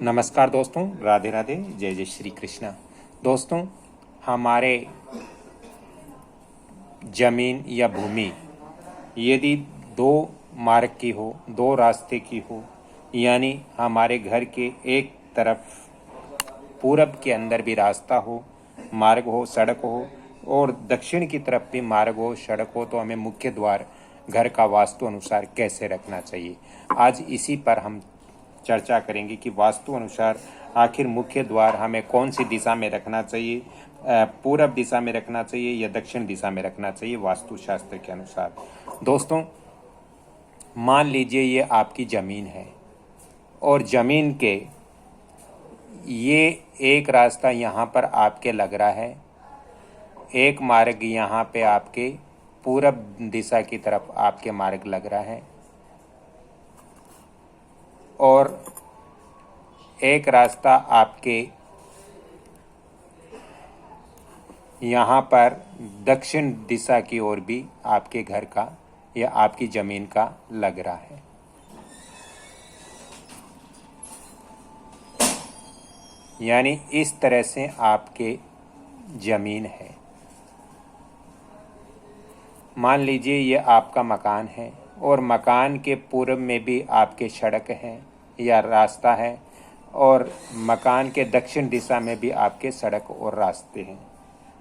नमस्कार दोस्तों, राधे राधे, जय जय श्री कृष्णा। दोस्तों, हमारे जमीन या भूमि यदि दो मार्ग की हो, दो रास्ते की हो, यानी हमारे घर के एक तरफ पूरब के अंदर भी रास्ता हो, मार्ग हो, सड़क हो, और दक्षिण की तरफ भी मार्ग हो, सड़क हो, तो हमें मुख्य द्वार घर का वास्तु अनुसार कैसे रखना चाहिए। आज इसी पर हम चर्चा करेंगे कि वास्तु अनुसार आखिर मुख्य द्वार हमें कौन सी दिशा में रखना चाहिए, पूरब दिशा में रखना चाहिए या दक्षिण दिशा में रखना चाहिए वास्तु शास्त्र के अनुसार। दोस्तों, मान लीजिए ये आपकी ज़मीन है और ज़मीन के ये एक रास्ता यहाँ पर आपके लग रहा है, एक मार्ग यहाँ पे आपके पूरब दिशा की तरफ आपके मार्ग लग रहा है और एक रास्ता आपके यहाँ पर दक्षिण दिशा की ओर भी आपके घर का या आपकी ज़मीन का लग रहा है। यानी इस तरह से आपके ज़मीन है। मान लीजिए ये आपका मकान है और मकान के पूर्व में भी आपके सड़क है या रास्ता है और मकान के दक्षिण दिशा में भी आपके सड़क और रास्ते हैं।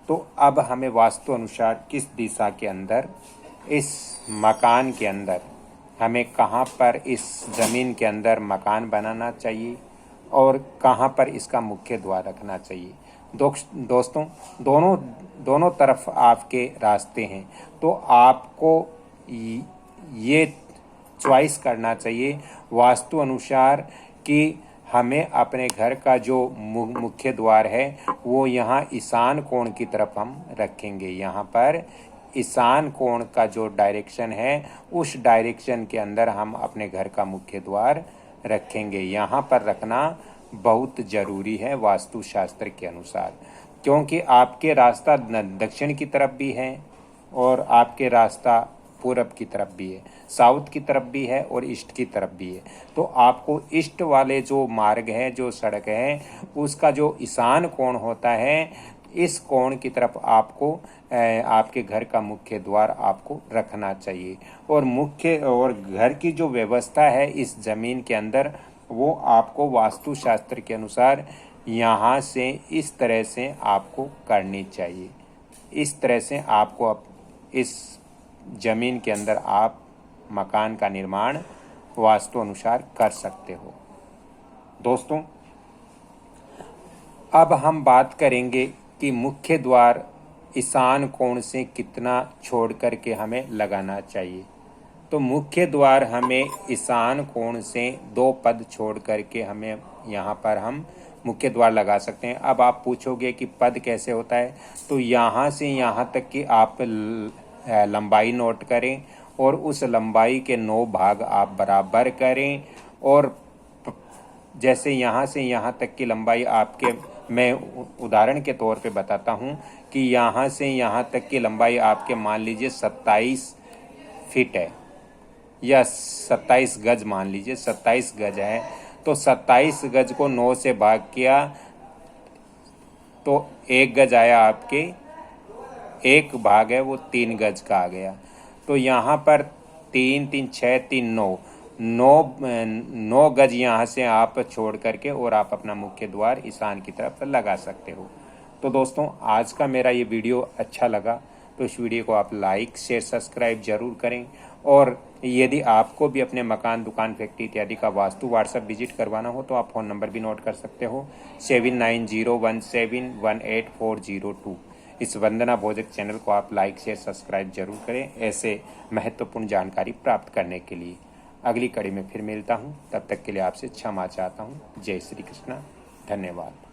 तो अब हमें वास्तु अनुसार किस दिशा के अंदर, इस मकान के अंदर हमें कहाँ पर इस ज़मीन के अंदर मकान बनाना चाहिए और कहाँ पर इसका मुख्य द्वार रखना चाहिए। दोस्तों, दोनों तरफ आपके रास्ते हैं, तो आपको ये चॉइस करना चाहिए वास्तु अनुसार कि हमें अपने घर का जो मुख्य द्वार है वो यहाँ ईशान कोण की तरफ हम रखेंगे। यहाँ पर ईशान कोण का जो डायरेक्शन है उस डायरेक्शन के अंदर हम अपने घर का मुख्य द्वार रखेंगे। यहाँ पर रखना बहुत ज़रूरी है वास्तु शास्त्र के अनुसार, क्योंकि आपके रास्ता दक्षिण की तरफ भी है और आपके रास्ता पूरब की तरफ भी है, साउथ की तरफ भी है और ईस्ट की तरफ भी है। तो आपको ईस्ट वाले जो मार्ग है, जो सड़क है, उसका जो ईशान कोण होता है, इस कोण की तरफ आपको आपके घर का मुख्य द्वार आपको रखना चाहिए। और घर की जो व्यवस्था है इस ज़मीन के अंदर, वो आपको वास्तु शास्त्र के अनुसार यहाँ से इस तरह से आपको करनी चाहिए। इस तरह से आपको इस ज़मीन के अंदर आप मकान का निर्माण वास्तु अनुसार कर सकते हो। दोस्तों, अब हम बात करेंगे कि मुख्य द्वार ईशान कोण से कितना छोड़ करके हमें लगाना चाहिए। तो मुख्य द्वार हमें ईशान कोण से 2 पद छोड़ करके हमें यहाँ पर हम मुख्य द्वार लगा सकते हैं। अब आप पूछोगे कि पद कैसे होता है, तो यहाँ से यहाँ तक कि आप लंबाई नोट करें और उस लंबाई के 9 भाग आप बराबर करें। और जैसे यहाँ से यहाँ तक की लंबाई आपके, मैं उदाहरण के तौर पे बताता हूँ कि यहाँ से यहाँ तक की लंबाई आपके मान लीजिए 27 फीट है या 27 गज, मान लीजिए 27 गज है। तो 27 गज को 9 से भाग किया तो 1 गज आया, आपके एक भाग है वो 3 गज का आ गया। तो यहाँ पर 3 3 6 3 9 गज यहाँ से आप छोड़ करके और आप अपना मुख्य द्वार ईशान की तरफ लगा सकते हो। तो दोस्तों, आज का मेरा ये वीडियो अच्छा लगा तो इस वीडियो को आप लाइक शेयर सब्सक्राइब जरूर करें। और यदि आपको भी अपने मकान, दुकान, फैक्ट्री इत्यादि का वास्तु व्हाट्सएप विजिट करवाना हो तो आप फ़ोन नंबर भी नोट कर सकते हो 7901718402। इस वंदना भोजक चैनल को आप लाइक शेयर सब्सक्राइब जरूर करें ऐसे महत्वपूर्ण जानकारी प्राप्त करने के लिए। अगली कड़ी में फिर मिलता हूँ, तब तक के लिए आपसे क्षमा चाहता हूँ। जय श्री कृष्णा, धन्यवाद।